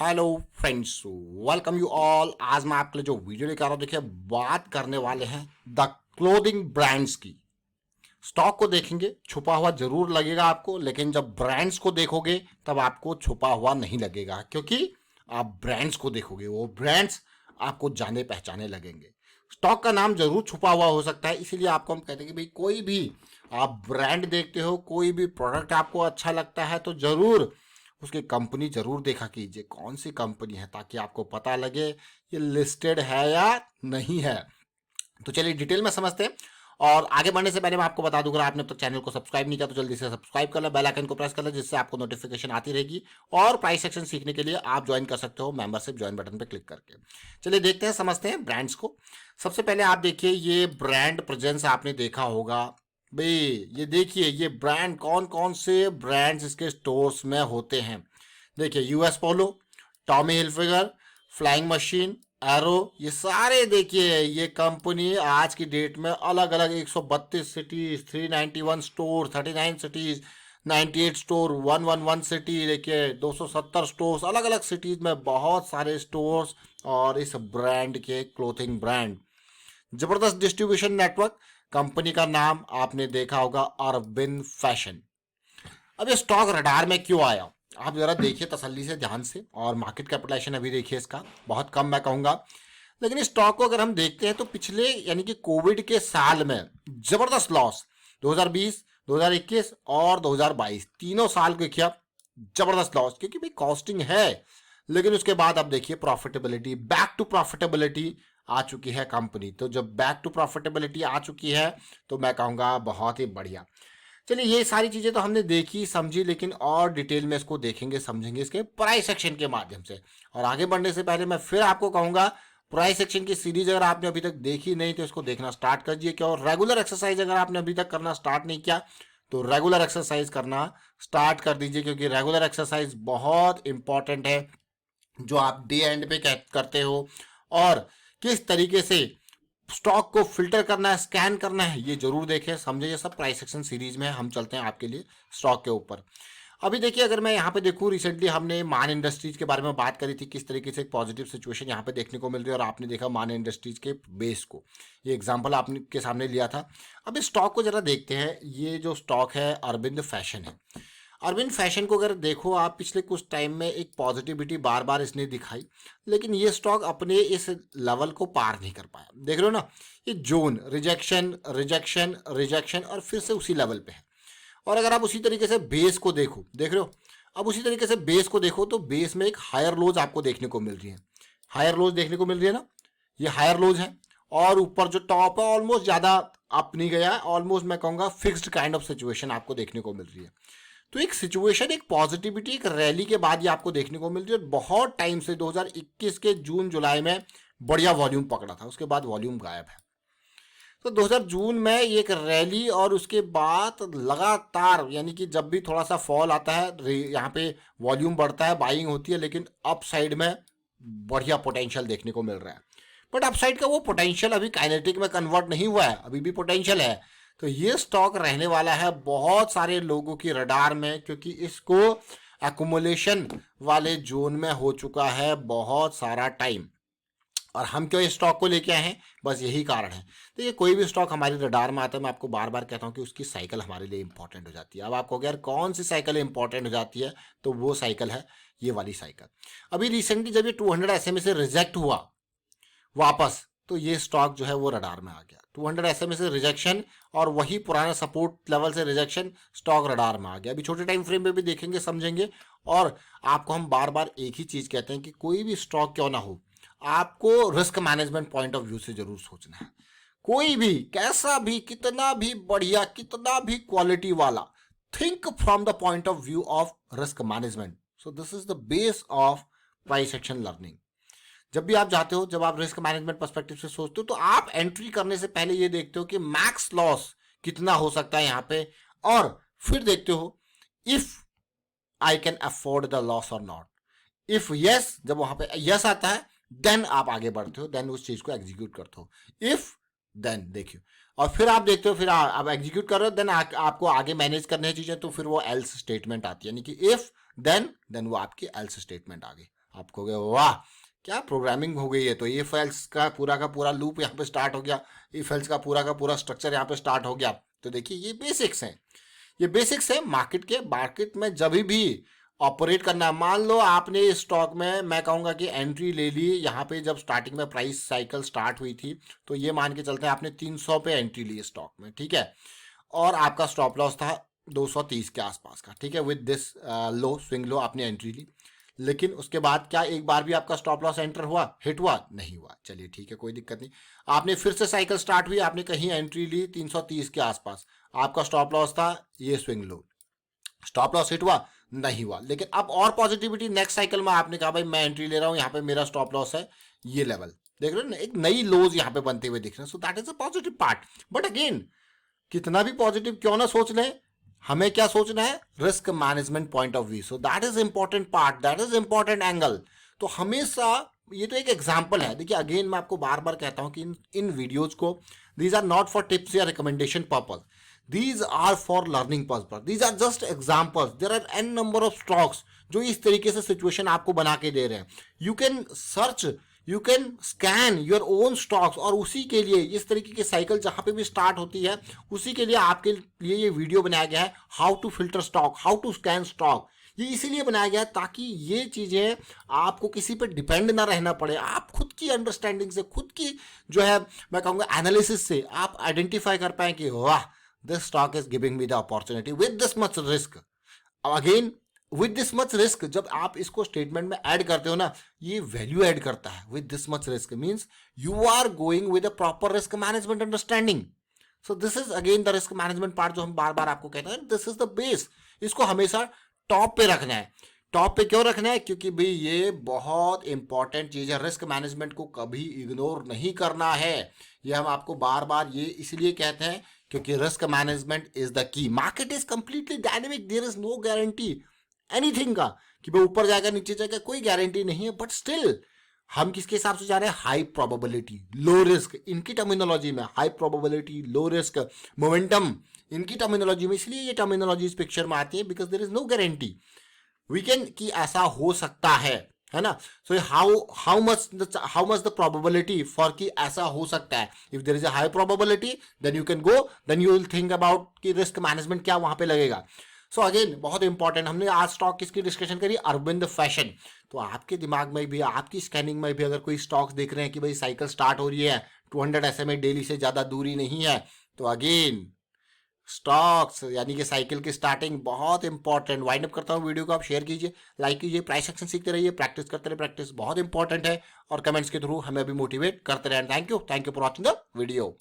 Hello friends, welcome you all. आज मैं आपके लिए जो वीडियो लेकर आ रहा हूँ, देखिए बात करने वाले हैं द क्लोथिंग ब्रांड्स की। स्टॉक को देखेंगे छुपा हुआ जरूर लगेगा आपको, लेकिन जब ब्रांड्स को देखोगे तब आपको छुपा हुआ नहीं लगेगा, क्योंकि आप ब्रांड्स को देखोगे, वो ब्रांड्स आपको जाने पहचाने लगेंगे। स्टॉक का नाम जरूर छुपा हुआ हो सकता है, इसीलिए आपको हम कहते हैं कि भाई कोई भी आप ब्रांड देखते हो, कोई भी प्रोडक्ट आपको अच्छा लगता है तो जरूर उसकी कंपनी जरूर देखा कीजिए, कौन सी कंपनी है, ताकि आपको पता लगे ये लिस्टेड है या नहीं है। तो चलिए डिटेल में समझते हैं। और आगे बढ़ने से पहले मैं आपको बता दूं, अगर आपने अब तक चैनल को सब्सक्राइब नहीं किया तो जल्दी से सब्सक्राइब कर लो, बेल आइकन को प्रेस कर लो, जिससे आपको नोटिफिकेशन आती रहेगी। और प्राइस सेक्शन सीखने के लिए आप ज्वाइन कर सकते हो मेंबरशिप ज्वाइन बटन पर क्लिक करके। चलिए देखते हैं, समझते हैं ब्रांड्स को। सबसे पहले आप देखिए, ये ब्रांड प्रेजेंस आपने देखा होगा भाई। ये देखिए, ये ब्रांड कौन कौन से ब्रांड्स इसके स्टोर्स में होते हैं। देखिए, US Polo, Tommy Hilfiger, flying machine, arrow, ये सारे देखिए ये कंपनी आज की डेट में अलग अलग 132 cities, 391 store, 39 cities, 98 store, 111 city, देखिए 270 स्टोर्स, अलग अलग सिटीज में बहुत सारे स्टोर्स। और इस ब्रांड के क्लोथिंग ब्रांड, जबरदस्त डिस्ट्रीब्यूशन नेटवर्क। कंपनी का नाम आपने देखा होगा, अरविंद फैशन। अब ये स्टॉक रडार में क्यों आया, आप जरा देखिए तसल्ली से, ध्यान से। और मार्केट कैपिटलाइजेशन अभी देखिए इसका बहुत कम मैं कहूंगा, लेकिन इस स्टॉक को अगर हम देखते हैं तो पिछले यानी कि कोविड के साल में जबरदस्त लॉस, 2020, 2021 और 2022 तीनों साल को किया जबरदस्त लॉस, क्योंकि भाई कॉस्टिंग है। लेकिन उसके बाद अब देखिए प्रॉफिटेबिलिटी, बैक टू प्रॉफिटेबिलिटी आ चुकी है कंपनी। तो जब बैक टू प्रॉफिटेबिलिटी आ चुकी है तो मैं कहूंगा बहुत ही बढ़िया। चलिए, ये सारी चीजें तो हमने देखी समझी, लेकिन और डिटेल में इसको देखेंगे समझेंगे इसके प्राइस सेक्शन के माध्यम से। और आगे बढ़ने से पहले मैं फिर आपको कहूंगा, प्राइस सेक्शन की सीरीज अगर आपने अभी तक देखी नहीं तो इसको देखना स्टार्ट कर दीजिए। और रेगुलर एक्सरसाइज अगर आपने अभी तक करना स्टार्ट नहीं किया तो रेगुलर एक्सरसाइज करना स्टार्ट कर दीजिए, क्योंकि रेगुलर एक्सरसाइज बहुत इंपॉर्टेंट है, जो आप डे एंड पे करते हो। और किस तरीके से स्टॉक को फिल्टर करना है, स्कैन करना है, ये जरूर देखें समझे। ये सब प्राइस सेक्शन सीरीज में हम चलते हैं आपके लिए स्टॉक के ऊपर। अभी देखिए, अगर मैं यहाँ पे देखूँ, रिसेंटली हमने मान इंडस्ट्रीज के बारे में बात करी थी, किस तरीके से एक पॉजिटिव सिचुएशन यहाँ पे देखने को मिल रही है। और आपने देखा मान इंडस्ट्रीज के बेस को, ये एग्जांपल आपने के सामने लिया था। अब इस स्टॉक को जरा देखते हैं। ये जो स्टॉक है अरविंद फैशन है। अरविंद फैशन को अगर देखो आप, पिछले कुछ टाइम में एक पॉजिटिविटी बार बार इसने दिखाई, लेकिन ये स्टॉक अपने इस लेवल को पार नहीं कर पाया। देख रहे हो ना, ये जोन रिजेक्शन रिजेक्शन रिजेक्शन और फिर से उसी लेवल पे है। और अगर आप उसी तरीके से बेस को देखो, देख रहे हो, अब उसी तरीके से बेस को देखो तो बेस में एक हायर लोज आपको देखने को मिल रही है। हायर लोज देखने को मिल रही है ना, ये हायर लोज है। और ऊपर जो टॉप है ऑलमोस्ट ज्यादा अप नहीं गया है, ऑलमोस्ट मैं कहूंगा फिक्स्ड काइंड ऑफ सिचुएशन आपको देखने को मिल रही है। तो एक सिचुएशन, एक पॉजिटिविटी, एक रैली के बाद ये आपको देखने को मिल रही है। बहुत टाइम से 2021 के जून जुलाई में बढ़िया वॉल्यूम पकड़ा था, उसके बाद वॉल्यूम गायब है। तो 2000 जून में एक रैली, और उसके बाद लगातार, यानी कि जब भी थोड़ा सा फॉल आता है यहाँ पे वॉल्यूम बढ़ता है, बाइंग होती है, लेकिन अप साइड में बढ़िया पोटेंशियल देखने को मिल रहा है। बट अपसाइड का वो पोटेंशियल अभी काइनेटिक में कन्वर्ट नहीं हुआ है, अभी भी पोटेंशियल है। तो ये स्टॉक रहने वाला है बहुत सारे लोगों की रडार में, क्योंकि इसको एकुमुलेशन वाले जोन में हो चुका है बहुत सारा टाइम। और हम क्यों इस स्टॉक को लेके आए हैं, बस यही कारण है। तो ये कोई भी स्टॉक हमारी रडार में आता है, मैं आपको बार बार कहता हूं कि उसकी साइकिल हमारे लिए इंपॉर्टेंट हो जाती है। अब आपको यार कौन सी साइकिल इंपॉर्टेंट हो जाती है, तो वो साइकिल है ये वाली साइकिल। अभी रिसेंटली जब ये 200 SMA से रिजेक्ट हुआ वापस, तो ये स्टॉक जो है वो रडार में आ गया। 200 SMA से रिजेक्शन और वही पुराना सपोर्ट लेवल से रिजेक्शन, स्टॉक रडार में आ गया। अभी छोटे टाइम फ्रेम पे भी देखेंगे समझेंगे। और आपको हम बार बार एक ही चीज कहते हैं कि कोई भी स्टॉक क्यों ना हो, आपको risk management point of view से जरूर सोचना है। कोई भी, कैसा भी, कितना भी बढ़िया, कितना भी क्वालिटी वाला, think from the point of view of risk management. So this is the base of price action learning. जब भी आप जाते हो, जब आप रिस्क मैनेजमेंट पर्सपेक्टिव से सोचते हो, तो आप एंट्री करने से पहले ये देखते हो कि मैक्स लॉस कितना हो सकता है यहाँ पे, और फिर देखते हो if I can afford the loss और नॉट। इफ यस, जब वहां पे यस आता है, देन आप आगे बढ़ते हो, देन उस चीज को एग्जीक्यूट करते हो। इफ देन देखियो, और फिर आप देखते हो, फिर आप एग्जीक्यूट कर रहे हो, देन आपको आगे मैनेज करने चीजें, तो फिर वो एल्स स्टेटमेंट आती है, यानी कि इफ देन वो आपकी एल्स स्टेटमेंट आ गई। आप कहोगे वाह क्या प्रोग्रामिंग हो गई है, तो इफ एल्स का पूरा लूप यहाँ पे स्टार्ट हो गया, इफ एल्स का पूरा स्ट्रक्चर यहाँ पे स्टार्ट हो गया। तो देखिए ये बेसिक्स हैं, ये बेसिक्स है मार्केट में जब भी ऑपरेट करना है। मान लो आपने इस स्टॉक में, मैं कहूंगा कि एंट्री ले ली यहाँ पे, जब स्टार्टिंग में प्राइस साइकिल स्टार्ट हुई थी, तो ये मान के चलते हैं आपने 300 पे एंट्री ली स्टॉक में, ठीक है, और आपका स्टॉप लॉस था 230 के आसपास का, ठीक है, with this low swing low आपने एंट्री ली। लेकिन उसके बाद क्या एक बार भी आपका स्टॉप लॉस एंटर हुआ, हिट हुआ? नहीं हुआ। चलिए ठीक है, कोई दिक्कत नहीं। आपने फिर से साइकिल स्टार्ट हुई, आपने कहीं एंट्री ली 330 के आसपास, आपका स्टॉप लॉस था ये swing low, stop loss hit हुआ? नहीं हुआ। लेकिन अब और पॉजिटिविटी, नेक्स्ट साइकिल में आपने कहा भाई मैं एंट्री ले रहा हूं, यहाँ पे मेरा स्टॉप लॉस है ये लेवल, देख रहे हो ना, एक नई लोज यहाँ पे बनते हुए दिख रहे हैं। So that is a positive part. But again कितना भी पॉजिटिव क्यों ना सोच लें, हमें क्या सोचना है, risk management point of view. So that is important part, that is important angle. तो हमेशा ये तो एक एग्जाम्पल है। देखिए अगेन मैं आपको बार बार कहता हूं कि इन वीडियोज को, these are not for tips या recommendation purpose, these are for learning purpose, these are just examples, there are n number of stocks जो इस तरीके से सिचुएशन आपको बना के दे रहे हैं। You can search, you can scan your own stocks, और उसी के लिए इस तरीके की साइकिल जहां पे भी स्टार्ट होती है, उसी के लिए आपके लिए ये वीडियो बनाया गया है, how to filter stock, how to scan stock. ये इसीलिए बनाया गया है ताकि ये चीजें आपको किसी पे डिपेंड ना रहना पड़े, आप खुद की अंडरस्टैंडिंग से, खुद की जो है मैं कहूँगा एनालिसिस से आप आइडेंटिफाई कर पाए कि वाह this stock is giving me the opportunity with this much risk. Again with this much risk, जब आप इसको स्टेटमेंट में ऐड करते हो ना, ये वैल्यू ऐड करता है। with this much risk means you are going with a proper risk management understanding. so this is again the risk management part जो हम बार बार आपको कहते हैं, this is the base। इसको हमेशा टॉप पे रखना है। टॉप पे क्यों रखना है? क्योंकि भाई ये बहुत इंपॉर्टेंट चीज है, रिस्क मैनेजमेंट को कभी इग्नोर नहीं करना है। ये हम आपको बार बार ये इसलिए कहते हैं क्योंकि risk management is the key. Market is completely dynamic, there is no guarantee anything का कि भाई ऊपर जाएगा नीचे जाएगा, कोई गारंटी नहीं है। बट स्टिल हम किसके हिसाब से जा रहे हैं? हाई प्रोबेबिलिटी लो रिस्क, इनकी टर्मिनोलॉजी में high probability low risk momentum, इनकी टर्मिनोलॉजी में। इसलिए ये टर्मिनोलॉजी इस पिक्चर में आती है because there is no guarantee weekend की ऐसा हो सकता है ना। So how much the probability for कि ऐसा हो सकता है। If there is a high probability then you can go, then you will think about कि रिस्क मैनेजमेंट क्या वहां पे लगेगा। सो अगेन बहुत इंपॉर्टेंट, हमने आज स्टॉक किसकी डिस्कशन करी? अरविंद फैशन। तो आपके दिमाग में भी, आपकी स्कैनिंग में भी अगर कोई स्टॉक्स देख रहे हैं कि भाई साइकिल स्टार्ट हो रही है, 200 SMA डेली से ज्यादा दूरी नहीं है, तो अगेन स्टॉक्स यानी कि साइकिल की स्टार्टिंग बहुत इंपॉर्टेंट। वाइंड अप करता हूँ वीडियो को, आप शेयर कीजिए, लाइक कीजिए, प्राइस एक्शन सीखते रहिए, प्रैक्टिस करते रहिए, प्रैक्टिस बहुत इंपॉर्टेंट है, और कमेंट्स के थ्रू हमें भी मोटिवेट करते रहें। Thank you for watching the video.